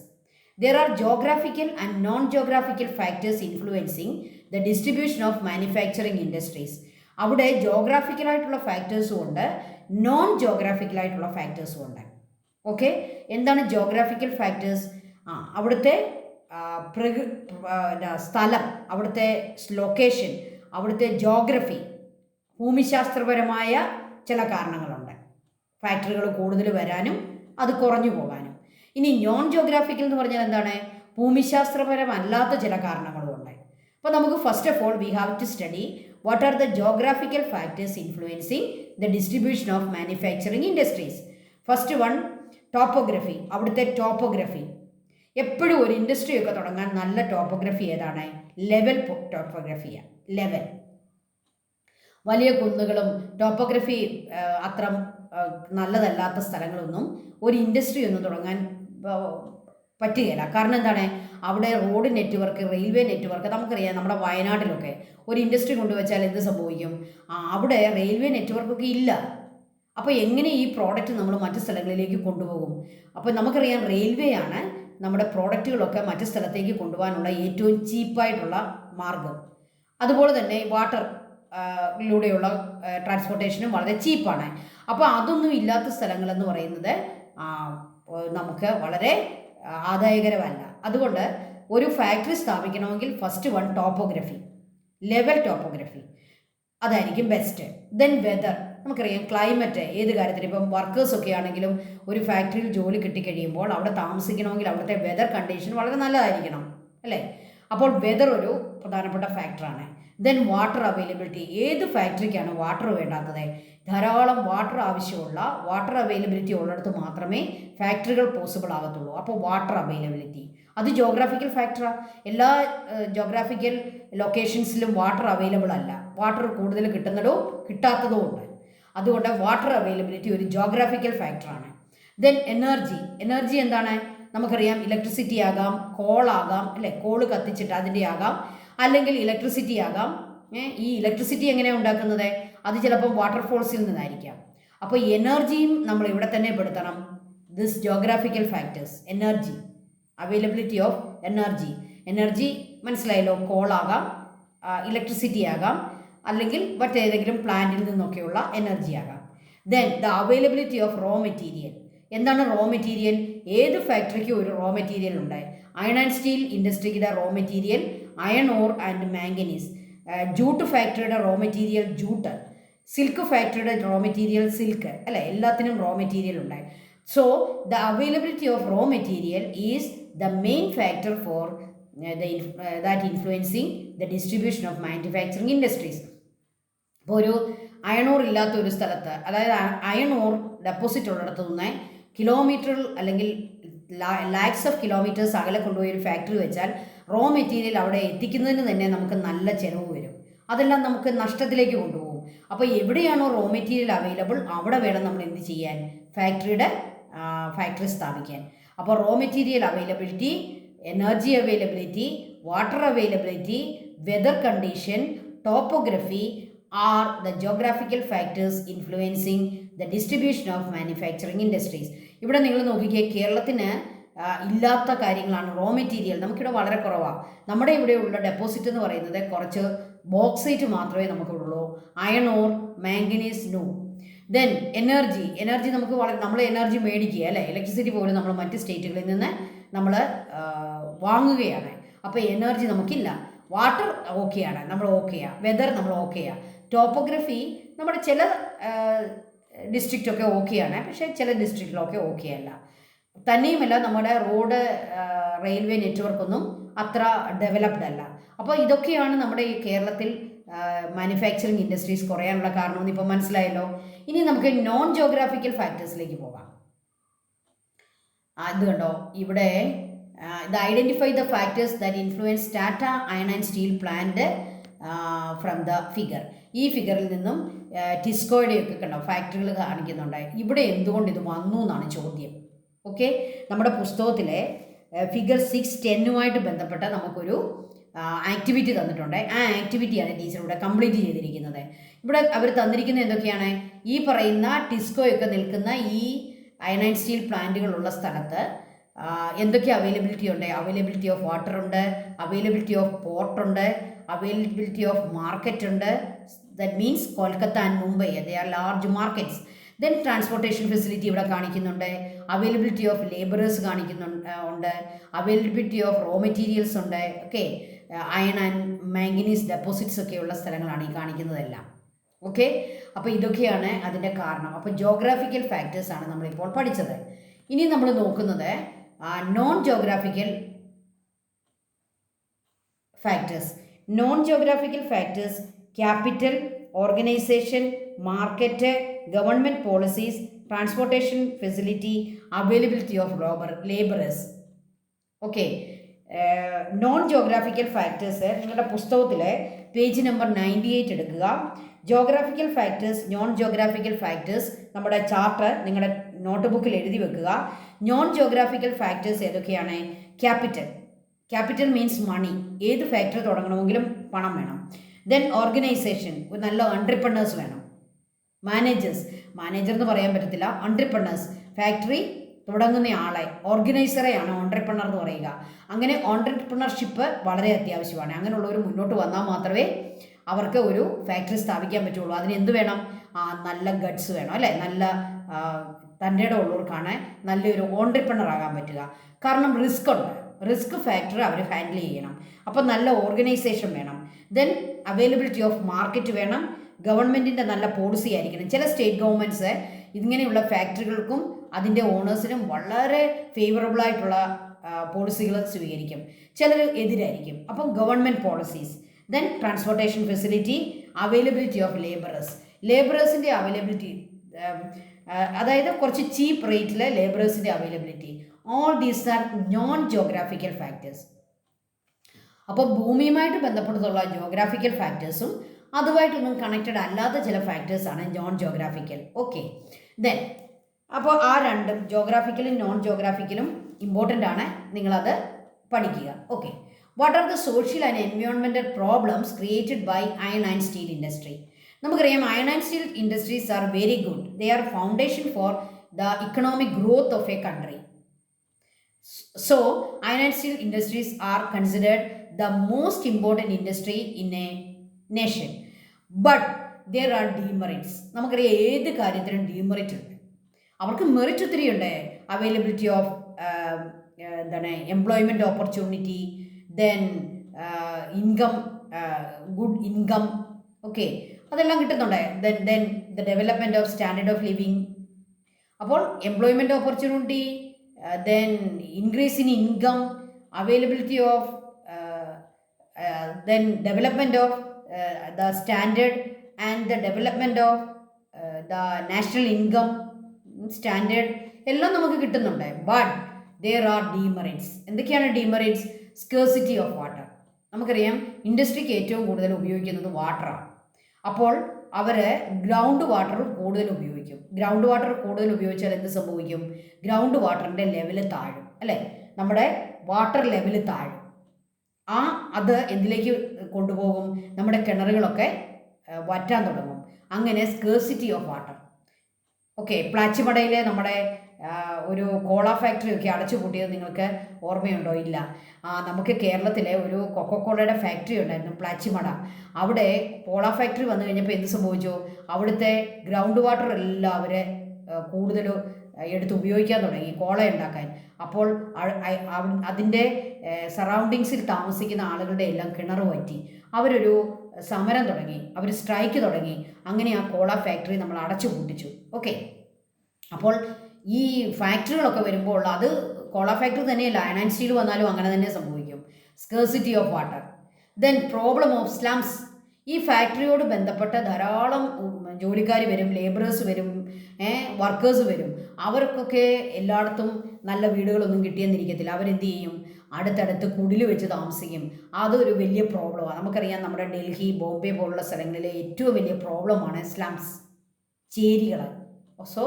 There are geographical and non-geographical factors influencing the distribution of manufacturing industries. അവിടെ ജോഗ്രാഫിക്കലായിട്ടുള്ള ഫാക്ടേഴ്സും ഉണ്ട്, നോൺ ജോഗ്രാഫിക്കലായിട്ടുള്ള ഫാക്ടേഴ്സും ഉണ്ട്. ഓക്കെ, എന്താണ് ജോഗ്രാഫിക്കൽ ഫാക്ടേഴ്സ്? അവിടുത്തെ സ്ഥലം, അവിടുത്തെ location, അവിടുത്തെ geography, ഭൂമിശാസ്ത്രപരമായ ചില കാരണങ്ങളുണ്ട് ഫാക്ടറികൾ കൂടുതൽ വരാനും അത് കുറഞ്ഞു പോകാനും. ഇനി നോൺ ജോഗ്രാഫിക്കൽ എന്ന് പറഞ്ഞാൽ എന്താണ്? ഭൂമിശാസ്ത്രപരമല്ലാത്ത ചില കാരണങ്ങളും ഉണ്ട്. അപ്പോൾ നമുക്ക് first of all we have to study what are the geographical factors influencing the distribution of manufacturing industries. First one, topography. അവിടുത്തെ ടോപ്പോഗ്രഫി. എപ്പോഴും ഒരു ഇൻഡസ്ട്രി ഒക്കെ തുടങ്ങാൻ നല്ല ടോപ്പോഗ്രഫി ഏതാണ്? ലെവൽ ടോപ്പോഗ്രഫിയാണ്. ലെവൽ, വലിയ കുന്നുകളും ടോപ്പോഗ്രഫി അത്ര നല്ലതല്ലാത്ത സ്ഥലങ്ങളൊന്നും ഒരു ഇൻഡസ്ട്രി ഒന്നും തുടങ്ങാൻ പറ്റുകയില്ല. കാരണം എന്താണ്? അവിടെ റോഡ് നെറ്റ്വർക്ക്, റെയിൽവേ നെറ്റ്വർക്ക്, നമുക്കറിയാം നമ്മുടെ വയനാട്ടിലൊക്കെ ഒരു ഇൻഡസ്ട്രി കൊണ്ടുവച്ചാൽ എന്ത് സംഭവിക്കും? അവിടെ റെയിൽവേ നെറ്റ്വർക്കൊക്കെ ഇല്ല. അപ്പോൾ എങ്ങനെ ഈ പ്രോഡക്റ്റ് നമ്മൾ മറ്റു സ്ഥലങ്ങളിലേക്ക് കൊണ്ടുപോകും? അപ്പോൾ നമുക്കറിയാം റെയിൽവേ ആണ് നമ്മുടെ പ്രോഡക്റ്റുകളൊക്കെ മറ്റു സ്ഥലത്തേക്ക് കൊണ്ടുപോകാനുള്ള ഏറ്റവും ചീപ്പായിട്ടുള്ള മാർഗം. അതുപോലെ തന്നെ വാട്ടർ ലൂടെയുള്ള ട്രാൻസ്പോർട്ടേഷനും വളരെ ചീപ്പാണ്. അപ്പോൾ അതൊന്നും ഇല്ലാത്ത സ്ഥലങ്ങളെന്ന് പറയുന്നത് നമുക്ക് വളരെ ആദായകരമല്ല. അതുകൊണ്ട് ഒരു ഫാക്ടറി സ്ഥാപിക്കണമെങ്കിൽ first one topography, level topography, അതായിരിക്കും ബെസ്റ്റ്. ദെൻ വെതർ, നമുക്കറിയാം ക്ലൈമറ്റ് ഏത് കാര്യത്തിന്, ഇപ്പം വർക്കേഴ്സൊക്കെ ആണെങ്കിലും ഒരു ഫാക്ടറിയിൽ ജോലി കിട്ടിക്കഴിയുമ്പോൾ അവിടെ താമസിക്കണമെങ്കിൽ അവിടുത്തെ വെതർ കണ്ടീഷൻ വളരെ നല്ലതായിരിക്കണം, അല്ലേ? അപ്പോൾ വെതർ ഒരു പ്രധാനപ്പെട്ട ഫാക്ടറാണ്. Then water availability. ഏത് ഫാക്ടറിക്കാണ് വാട്ടർ വേണ്ടാത്തത്? ധാരാളം വാട്ടർ ആവശ്യമുള്ള, വാട്ടർ അവൈലബിലിറ്റി ഉള്ളിടത്ത് മാത്രമേ ഫാക്ടറികൾ പോസിബിൾ ആകത്തുള്ളൂ. അപ്പോൾ വാട്ടർ അവൈലബിലിറ്റി അത് ജോഗ്രാഫിക്കൽ ഫാക്ടറാണ്. എല്ലാ ജോഗ്രാഫിക്കൽ ലൊക്കേഷൻസിലും വാട്ടർ അവൈലബിൾ അല്ല. വാട്ടർ കൂടുതൽ കിട്ടുന്നതോ കിട്ടാത്തതോ ഉണ്ട്. അതുകൊണ്ട് വാട്ടർ അവൈലബിലിറ്റി ഒരു ജോഗ്രാഫിക്കൽ ഫാക്ടറാണ്. Then energy. എനർജി എന്താണ്? നമുക്കറിയാം ഇലക്ട്രിസിറ്റി ആകാം, കോളാകാം, അല്ലേ? കോള് കത്തിച്ചിട്ട് അതിൻ്റെ ആകാം, അല്ലെങ്കിൽ ഇലക്ട്രിസിറ്റി ആകാം. ഈ ഇലക്ട്രിസിറ്റി എങ്ങനെയാണ് ഉണ്ടാക്കുന്നത്? അത് ചിലപ്പം വാട്ടർഫോൾസിൽ നിന്നായിരിക്കാം. അപ്പോൾ എനർജിയും നമ്മൾ ഇവിടെ തന്നെ പെടുത്തണം. This geographical factors, energy, availability of energy. Energy മനസ്സിലായല്ലോ, കോളാകാം, ഇലക്ട്രിസിറ്റി ആകാം, അല്ലെങ്കിൽ മറ്റേതെങ്കിലും പ്ലാന്റിൽ നിന്നൊക്കെയുള്ള എനർജി ആകാം. Then the availability of raw material. എന്താണ് റോ മെറ്റീരിയൽ? ഏത് ഫാക്ടറിക്കും ഒരു റോ മെറ്റീരിയൽ ഉണ്ട്. അയൺ ആൻഡ് സ്റ്റീൽ ഇൻഡസ്ട്രിയുടെ raw material iron ore and manganese. Jute ഫാക്ടറിയുടെ റോ മെറ്റീരിയൽ ജൂട്ട്. സിൽക്ക് ഫാക്ടറിയുടെ റോ മെറ്റീരിയൽ സിൽക്ക്, അല്ലേ? എല്ലാത്തിനും റോ മെറ്റീരിയൽ ഉണ്ട്. So the availability of raw material is the main factor for that influencing the distribution of manufacturing industries. ഇപ്പോൾ ഒരു iron or ഇല്ലാത്ത ഒരു സ്ഥലത്ത്, അതായത് അയൺ ഓർ ഡെപ്പോസിറ്റ് ഉള്ളിടത്ത് നിന്ന് കിലോമീറ്റർ അല്ലെങ്കിൽ ലാക്സ് ഓഫ് കിലോമീറ്റേഴ്സ് അകലെ കൊണ്ടുപോയി ഒരു ഫാക്ടറി വെച്ചാൽ റോ മെറ്റീരിയൽ അവിടെ എത്തിക്കുന്നതിന് തന്നെ നമുക്ക് നല്ല ചിലവ് വരും. അതെല്ലാം നമുക്ക് നഷ്ടത്തിലേക്ക് കൊണ്ടുപോകും. അപ്പോൾ എവിടെയാണോ റോ മെറ്റീരിയൽ അവൈലബിൾ അവിടെ വേണം നമ്മൾ എന്ത് ചെയ്യാൻ? ഫാക്ടറി സ്ഥാപിക്കാൻ. അപ്പോൾ raw material availability, energy availability, water availability, weather condition, topography are the geographical factors influencing the distribution of manufacturing industries. ഇവിടെ നിങ്ങൾ നോക്കിക്കേ, കേരളത്തിന് ഇല്ലാത്ത കാര്യങ്ങളാണ് റോ മെറ്റീരിയൽ. നമുക്കിവിടെ വളരെ കുറവാണ്. നമ്മുടെ ഇവിടെയുള്ള ഡെപ്പോസിറ്റ് എന്ന് പറയുന്നത് കുറച്ച് ബോക്സൈറ്റ് മാത്രമേ നമുക്കുള്ളൂ. Iron ore manganese no. Then energy നമുക്ക് നമ്മൾ എനർജി മേടിക്കുക, അല്ലേ? ഇലക്ട്രിസിറ്റി പോലും നമ്മൾ മറ്റ് സ്റ്റേറ്റുകളിൽ നിന്ന് നമ്മൾ വാങ്ങുകയാണ്. അപ്പോൾ എനർജി നമുക്കില്ല. വാട്ടർ ഓക്കെയാണ്, നമ്മൾ ഓക്കെയാണ്. വെതർ നമ്മൾ ഓക്കെയാണ്. ടോപ്പോഗ്രഫി നമ്മുടെ ചില ഡിസ്ട്രിക്റ്റൊക്കെ ഓക്കെയാണ്, പക്ഷേ ചില ഡിസ്ട്രിക്റ്റിലൊക്കെ ഓക്കെ അല്ല. തന്നെയുമല്ല നമ്മുടെ റോഡ് റെയിൽവേ നെറ്റ്വർക്കൊന്നും അത്ര ഡെവലപ്ഡ് അല്ല. അപ്പോൾ ഇതൊക്കെയാണ് നമ്മുടെ ഈ കേരളത്തിൽ മാനുഫാക്ചറിങ് ഇൻഡസ്ട്രീസ് കുറയാനുള്ള കാരണമെന്ന് ഇപ്പോൾ മനസ്സിലായല്ലോ. ഇനി നമുക്ക് നോൺ ജോഗ്രാഫിക്കൽ ഫാക്ടേഴ്സിലേക്ക് പോകാം. ഇത് കണ്ടോ, ഇവിടെ ഇത് identify the factors that influence Tata iron and steel plant from the figure. ഈ ഫിഗറിൽ നിന്നും ടിസ്കോയുടെയൊക്കെ കണ്ടോ ഫാക്ടറികൾ കാണിക്കുന്നുണ്ട്. ഇവിടെ എന്തുകൊണ്ട് ഇത് വന്നു എന്നാണ് ചോദ്യം. ഓക്കെ, നമ്മുടെ പുസ്തകത്തിലെ ഫിഗർ 610 ബന്ധപ്പെട്ട നമുക്കൊരു ആക്ടിവിറ്റി തന്നിട്ടുണ്ട്. ആ ആക്ടിവിറ്റിയാണ് ടീച്ചർ ഇവിടെ കംപ്ലീറ്റ് ചെയ്തിരിക്കുന്നത്. ഇവിടെ അവർ തന്നിരിക്കുന്നത് എന്തൊക്കെയാണ്? ഈ പറയുന്ന ടിസ്കോയൊക്കെ നിൽക്കുന്ന ഈ അയൺ ആൻഡ് സ്റ്റീൽ പ്ലാന്റുകളുള്ള സ്ഥലത്ത് എന്തൊക്കെ അവൈലബിലിറ്റി ഉണ്ട്? അവൈലബിലിറ്റി ഓഫ് വാട്ടർ ഉണ്ട്, അവൈലബിലിറ്റി ഓഫ് പോർട്ട് ഉണ്ട്, അവൈലബിലിറ്റി ഓഫ് മാർക്കറ്റ് ഉണ്ട്. That means Kolkata and Mumbai, they are large markets. Then transportation facility ഇവിടെ കാണിക്കുന്നുണ്ട്, അവൈലബിലിറ്റി ഓഫ് ലേബറേഴ്സ് കാണിക്കുന്നുണ്ട്, അവൈലബിലിറ്റി ഓഫ് റോ മെറ്റീരിയൽസ് ഉണ്ട്. Okay, iron and manganese deposits ഒക്കെയുള്ള സ്ഥലങ്ങളാണ് ഈ കാണിക്കുന്നതെല്ലാം. ഓക്കെ, അപ്പോൾ ഇതൊക്കെയാണ് അതിൻ്റെ കാരണം. അപ്പോൾ ജോഗ്രാഫിക്കൽ ഫാക്ടേഴ്സ് ആണ് നമ്മളിപ്പോൾ പഠിച്ചത്. ഇനി നമ്മൾ നോക്കുന്നത് non geographical factors. Non geographical factors capital, organisation, market, government policies, transportation facility, availability of labourers. Okay, non geographical factors നിങ്ങളുടെ പുസ്തകത്തിൽ പേജ് നമ്പർ 98 എടുക്കുക. Geographical factors, non geographical factors നമ്മുടെ ചാർട്ട് നിങ്ങളുടെ നോട്ട് ബുക്കിൽ എഴുതി വെക്കുക. നോൺ ജോഗ്രാഫിക്കൽ ഫാക്ടേഴ്സ് ഏതൊക്കെയാണ്? Capital. Capital means മണി. ഏത് ഫാക്ടറി തുടങ്ങണമെങ്കിലും പണം വേണം. ദെൻ ഓർഗനൈസേഷൻ, ഒരു നല്ല എൻട്രപ്രനേഴ്സ് വേണം. മാനേജർ എന്ന് പറയാൻ പറ്റത്തില്ല, എൻട്രപ്രനേഴ്സ്, ഫാക്ടറി തുടങ്ങുന്ന ആളെ, ഓർഗനൈസറെയാണ് ഓൺട്രപ്രണർ എന്ന് പറയുക. അങ്ങനെ ഓൺട്രപ്രണർഷിപ്പ് വളരെ അത്യാവശ്യമാണ്. അങ്ങനെയുള്ളവർ മുന്നോട്ട് വന്നാൽ മാത്രമേ അവർക്ക് ഒരു ഫാക്ടറി സ്ഥാപിക്കാൻ പറ്റുള്ളൂ. അതിന് എന്ത് വേണം? നല്ല ഗഡ്സ് വേണം, അല്ലേ? നല്ല തൻ്റെ ഇടം ഉള്ളവർക്കാണ് നല്ലൊരു ഓൺട്രപ്രണർ ആകാൻ പറ്റുക. കാരണം റിസ്ക് ഉണ്ട്, റിസ്ക് ഫാക്ടർ അവർ ഹാൻഡിൽ ചെയ്യണം. അപ്പോൾ നല്ല ഓർഗനൈസേഷൻ വേണം. ദെൻ അവൈലബിലിറ്റി ഓഫ് മാർക്കറ്റ് വേണം. ഗവൺമെൻറ്റിൻ്റെ നല്ല പോളിസി ആയിരിക്കണം. ചില സ്റ്റേറ്റ് ഗവൺമെൻറ്റ്സ് ഇങ്ങനെയുള്ള ഫാക്ടറികൾക്കും അതിൻ്റെ ഓണേഴ്സിനും വളരെ ഫേവറബിളായിട്ടുള്ള പോളിസികൾ സ്വീകരിക്കും, ചിലർ എതിരായിരിക്കും. അപ്പം government policies. Then transportation facility, availability of ലേബറേഴ്സിൻ്റെ അവൈലബിലിറ്റി, അതായത് കുറച്ച് ചീപ്പ് റേറ്റിൽ ലേബറേഴ്സിൻ്റെ availability. All these are non geographical factors. അപ്പോൾ ഭൂമിയുമായിട്ട് ബന്ധപ്പെട്ടുള്ള ജോഗ്രാഫിക്കൽ ഫാക്ടേഴ്സും അതുമായിട്ടൊന്നും കണക്റ്റഡ് അല്ലാത്ത ചില ഫാക്ടേഴ്സാണ് നോൺ ജോഗ്രാഫിക്കൽ. ഓക്കെ, ദെൻ അപ്പോൾ ആ രണ്ടും ജോഗ്രാഫിക്കലും നോൺ ജോഗ്രാഫിക്കലും ഇമ്പോർട്ടൻ്റ് ആണ്, നിങ്ങളത് പഠിക്കുക. Okay, what are the social and environmental problems created by iron and steel industry? നമുക്കറിയാം iron and steel industries are very good. They are foundation for the economic growth of a country. So, iron and steel industries are considered the most important industry in a nation. But there are demerits. നമുക്കറിയാം ഏത് കാര്യത്തിനും demerit ഉണ്ട്. അവർക്ക് merit ഒത്തിരി ഉണ്ട്. Availability of എന്താണ് employment opportunity, then income, good income, okay, അതെല്ലാം കിട്ടുന്നുണ്ട്. Then the development of standard of living. അപ്പോൾ employment opportunity, then increase in income, availability of then development of the standard and the development of the national income standard എല്ലാം നമുക്ക് കിട്ടുന്നുണ്ട്. But there are demerits. എന്തൊക്കെയാണ് demerits? Scarcity of water. നമുക്കറിയാം ഇൻഡസ്ട്രിക്ക് ഏറ്റവും കൂടുതൽ ഉപയോഗിക്കുന്നത് വാട്ടറാണ്. അപ്പോൾ അവർ ഗ്രൗണ്ട് വാട്ടർ കൂടുതൽ ഉപയോഗിക്കും. ഗ്രൗണ്ട് വാട്ടർ കൂടുതൽ ഉപയോഗിച്ചാൽ എന്ത് സംഭവിക്കും? ഗ്രൗണ്ട് വാട്ടറിൻ്റെ ലെവൽ താഴും, അല്ലേ? നമ്മുടെ വാട്ടർ ലെവൽ താഴും. അത് എന്തിലേക്ക് കൊണ്ടുപോകും? നമ്മുടെ കിണറുകളൊക്കെ വറ്റാൻ തുടങ്ങും. അങ്ങനെ സ്കേഴ്സിറ്റി ഓഫ് വാട്ടർ. ഓക്കെ, പ്ലാച്ചിമടയിലെ നമ്മുടെ ഒരു കോള ഫാക്ടറി ഒക്കെ അടച്ചു പൂട്ടിയത് നിങ്ങൾക്ക് ഓർമ്മയുണ്ടോ? ഇല്ല. നമുക്ക് കേരളത്തിലെ ഒരു കൊക്കക്കോളയുടെ ഫാക്ടറി ഉണ്ടായിരുന്നു, പ്ലാച്ചിമട. അവിടെ കോള ഫാക്ടറി വന്നു കഴിഞ്ഞപ്പോൾ എന്ത് സംഭവിച്ചു? അവിടുത്തെ ഗ്രൗണ്ട് വാട്ടർ എല്ലാം അവർ കൂടുതൽ എടുത്ത് ഉപയോഗിക്കാൻ തുടങ്ങി കോള ഉണ്ടാക്കാൻ. അപ്പോൾ അതിൻ്റെ സറൗണ്ടിങ്സിൽ താമസിക്കുന്ന ആളുകളുടെ എല്ലാം കിണർ വറ്റി. അവരൊരു സമരം തുടങ്ങി, അവർ സ്ട്രൈക്ക് തുടങ്ങി. അങ്ങനെ ആ കോള ഫാക്ടറി നമ്മൾ അടച്ചു പൂട്ടിച്ചു. ഓക്കെ, അപ്പോൾ ഈ ഫാക്ടറികളൊക്കെ വരുമ്പോൾ അത് കോള ഫാക്ടറി തന്നെയല്ല, അയൺ ആൻഡ് സ്റ്റീൽ വന്നാലും അങ്ങനെ തന്നെ സംഭവിക്കും. Scarcity of water. Then problem of slums. ഈ ഫാക്ടറിയോട് ബന്ധപ്പെട്ട ധാരാളം ജോലിക്കാർ വരും, ലേബറേഴ്സ് വരും, വർക്കേഴ്സ് വരും. അവർക്കൊക്കെ എല്ലായിടത്തും നല്ല വീടുകളൊന്നും കിട്ടിയെന്നിരിക്കത്തില്ല. അവരെന്ത് ചെയ്യും? അടുത്തടുത്ത് കുടിൽ വെച്ച് താമസിക്കും. അതൊരു വലിയ പ്രോബ്ലമാണ്. നമുക്കറിയാം നമ്മുടെ ഡൽഹി, ബോംബെ പോലുള്ള സ്ഥലങ്ങളിലെ ഏറ്റവും വലിയ പ്രോബ്ലമാണ് സ്ലംസ്, ചേരികൾ. So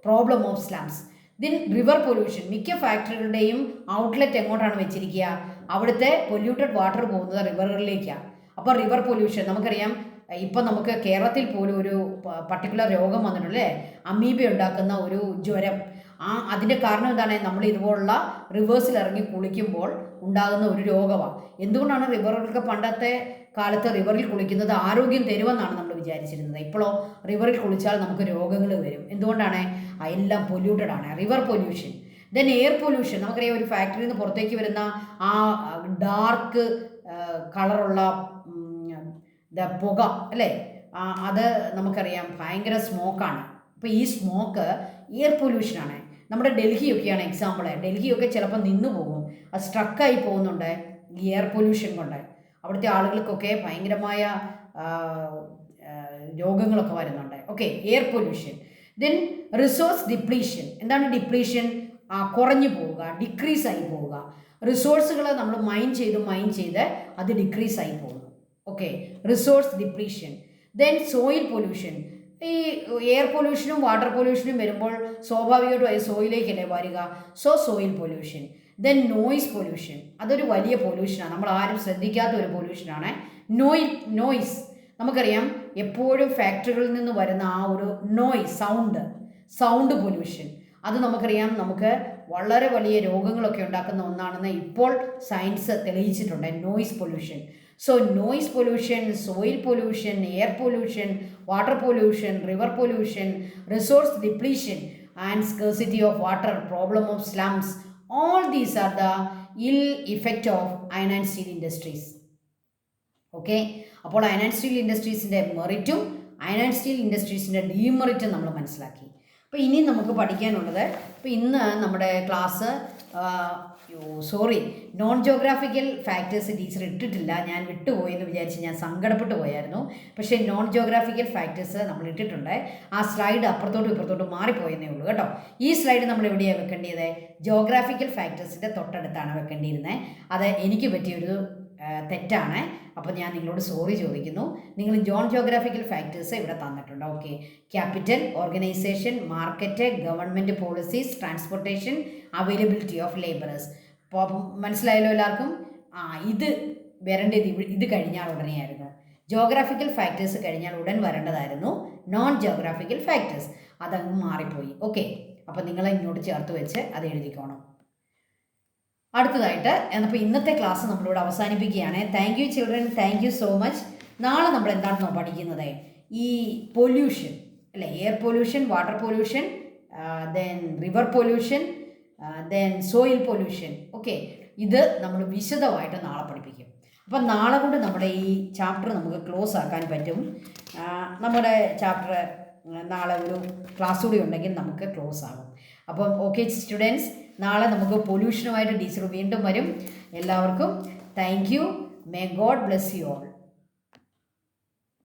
problem of slums. Then river pollution. മിക്ക ഫാക്ടറികളുടെയും ഔട്ട്ലെറ്റ് എങ്ങോട്ടാണ് വെച്ചിരിക്കുക? അവിടുത്തെ പൊല്യൂട്ടഡ് വാട്ടർ പോകുന്നത് റിവറുകളിലേക്കാണ്. അപ്പോൾ റിവർ പൊല്യൂഷൻ നമുക്കറിയാം. ഇപ്പം നമുക്ക് കേരളത്തിൽ പോലും ഒരു പർട്ടിക്കുലർ രോഗം വന്നിട്ടുണ്ടല്ലേ, അമീബ ഉണ്ടാക്കുന്ന ഒരു ജ്വരം. അതിൻ്റെ കാരണം എന്താണ്? നമ്മൾ ഇതുപോലുള്ള റിവേഴ്സിൽ ഇറങ്ങി കുളിക്കുമ്പോൾ ഉണ്ടാകുന്ന ഒരു രോഗമാണ്. എന്തുകൊണ്ടാണ് റിവറുകൾക്ക് പണ്ടത്തെ കാലത്ത് റിവറിൽ കുളിക്കുന്നത് ആരോഗ്യം തരുമെന്നാണ് നമ്മൾ വിചാരിച്ചിരുന്നത്. ഇപ്പോഴോ റിവറിൽ കുളിച്ചാൽ നമുക്ക് രോഗങ്ങൾ വരും. എന്തുകൊണ്ടാണ്? എല്ലാം പൊല്യൂട്ടഡ് ആണ്. River pollution. Then air pollution. നമുക്കറിയാം, ഒരു ഫാക്ടറിയിൽ നിന്ന് പുറത്തേക്ക് വരുന്ന ആ ഡാർക്ക് കളറുള്ള പുക അല്ലേ, അത് നമുക്കറിയാം ഭയങ്കര സ്മോക്കാണ്. അപ്പോൾ ഈ സ്മോക്ക് എയർ പൊല്യൂഷനാണ്. നമ്മുടെ ഡൽഹിയൊക്കെയാണ് എക്സാമ്പിൾ. ഡൽഹിയൊക്കെ ചിലപ്പോൾ നിന്നു പോകും, അത് സ്ട്രക്കായി പോകുന്നുണ്ട് ഈ എയർ പൊല്യൂഷൻ കൊണ്ട്. അവിടുത്തെ ആളുകൾക്കൊക്കെ ഭയങ്കരമായ രോഗങ്ങളൊക്കെ വരുന്നുണ്ട്. Okay, air pollution. Then resource depletion. എന്താണ് ഡിപ്ലീഷൻ? കുറഞ്ഞു പോവുക, ഡിക്രീസ് ആയി പോവുക. റിസോഴ്സുകൾ നമ്മൾ മൈൻ ചെയ്ത് അത് ഡിക്രീസ് ആയി പോകുന്നു. Okay, resource depletion. Then soil pollution. ഈ എയർ പൊല്യൂഷനും വാട്ടർ പൊല്യൂഷനും വരുമ്പോൾ സ്വാഭാവികമായിട്ടും സോയിലേക്കല്ലേ വരിക. Soil pollution. Then noise pollution. അതൊരു വലിയ പൊല്യൂഷനാണ്, നമ്മൾ ആരും ശ്രദ്ധിക്കാത്ത ഒരു പൊല്യൂഷനാണ് നോയിസ്. നമുക്കറിയാം, എപ്പോഴും ഫാക്ടറികളിൽ നിന്ന് വരുന്ന ആ ഒരു നോയിസ്, സൗണ്ട് പൊല്യൂഷൻ, അത് നമുക്കറിയാം നമുക്ക് വളരെ വലിയ രോഗങ്ങളൊക്കെ ഉണ്ടാക്കുന്ന ഒന്നാണെന്ന് ഇപ്പോൾ സയൻസ് തെളിയിച്ചിട്ടുണ്ട്. Noise pollution. So noise pollution, soil pollution, air pollution, water pollution, river pollution, resource depletion and scarcity of water, problem of slums, all these are the ill effect of iron and steel industries. Okay, അപ്പോൾ iron and steel ഇൻഡസ്ട്രീസിൻ്റെ മെറിറ്റും iron and steel ഇൻഡസ്ട്രീസിൻ്റെ ഡീമെറിറ്റും നമ്മൾ മനസ്സിലാക്കി. അപ്പോൾ ഇനി നമുക്ക് പഠിക്കാനുള്ളത്, ഇപ്പോൾ ഇന്ന് നമ്മുടെ class non geographical factors teacher ഇട്ടിട്ടില്ല. ഞാൻ വിട്ടുപോയെന്ന് വിചാരിച്ച് ഞാൻ സങ്കടപ്പെട്ടു പോയായിരുന്നു. പക്ഷേ നോൺ ജോഗ്രാഫിക്കൽ ഫാക്ടേഴ്സ് നമ്മൾ ഇട്ടിട്ടുണ്ട്. ആ സ്ലൈഡ് അപ്പുറത്തോട്ടും ഇപ്പുറത്തോട്ടും മാറിപ്പോയെന്നേ ഉള്ളൂ കേട്ടോ. ഈ സ്ലൈഡ് നമ്മൾ എവിടെയാണ് വെക്കേണ്ടത്? ജോഗ്രാഫിക്കൽ ഫാക്ടേഴ്സിൻ്റെ തൊട്ടടുത്താണ് വെക്കേണ്ടിയിരുന്നത്. അത് എനിക്ക് പറ്റിയൊരു തെറ്റാണ്. അപ്പോൾ ഞാൻ നിങ്ങളോട് സോറി ചോദിക്കുന്നു. നിങ്ങൾ ജോഗ്രാഫിക്കൽ ഫാക്ടേഴ്സ് ഇവിടെ തന്നിട്ടുണ്ട്. Okay, capital, organisation, market, government policies, transportation, availability of labourers. അപ്പോൾ മനസ്സിലായല്ലോ എല്ലാവർക്കും? ഇത് വരേണ്ടത് ഇത് കഴിഞ്ഞാൽ ഉടനെയായിരുന്നു. ജോഗ്രാഫിക്കൽ ഫാക്ടേഴ്സ് കഴിഞ്ഞാൽ ഉടൻ വരേണ്ടതായിരുന്നു നോൺ ജോഗ്രാഫിക്കൽ ഫാക്ടേഴ്സ്. അതങ്ങ് മാറിപ്പോയി. ഓക്കെ, അപ്പോൾ നിങ്ങൾ ഇങ്ങോട്ട് ചേർത്ത് വെച്ച് അത് എഴുതിക്കോണം. അടുത്തതായിട്ട് അപ്പോൾ ഇന്നത്തെ ക്ലാസ് നമ്മളിവിടെ അവസാനിപ്പിക്കുകയാണ്. Thank you children, thank you so much. നാളെ നമ്മൾ എന്താണെന്നോ പഠിക്കുന്നത്? ഈ പൊല്യൂഷൻ അല്ലേ, air pollution, water pollution, then river pollution, then soil pollution. Okay, ഇത് നമ്മൾ വിശദമായിട്ട് നാളെ പഠിപ്പിക്കും. അപ്പം നാളെ കൊണ്ട് നമ്മുടെ ഈ ചാപ്റ്റർ നമുക്ക് ക്ലോസ് ആക്കാൻ പറ്റും. നമ്മുടെ ചാപ്റ്റർ നാളെ ഒരു ക്ലാസ് കൂടി ഉണ്ടെങ്കിൽ നമുക്ക് ക്ലോസ് ആകും. അപ്പം ഓക്കെ സ്റ്റുഡൻസ്, നാളെ നമുക്ക് പൊല്യൂഷനുമായിട്ട് ടീച്ചർ വീണ്ടും വരും. എല്ലാവർക്കും thank you. May God bless you all.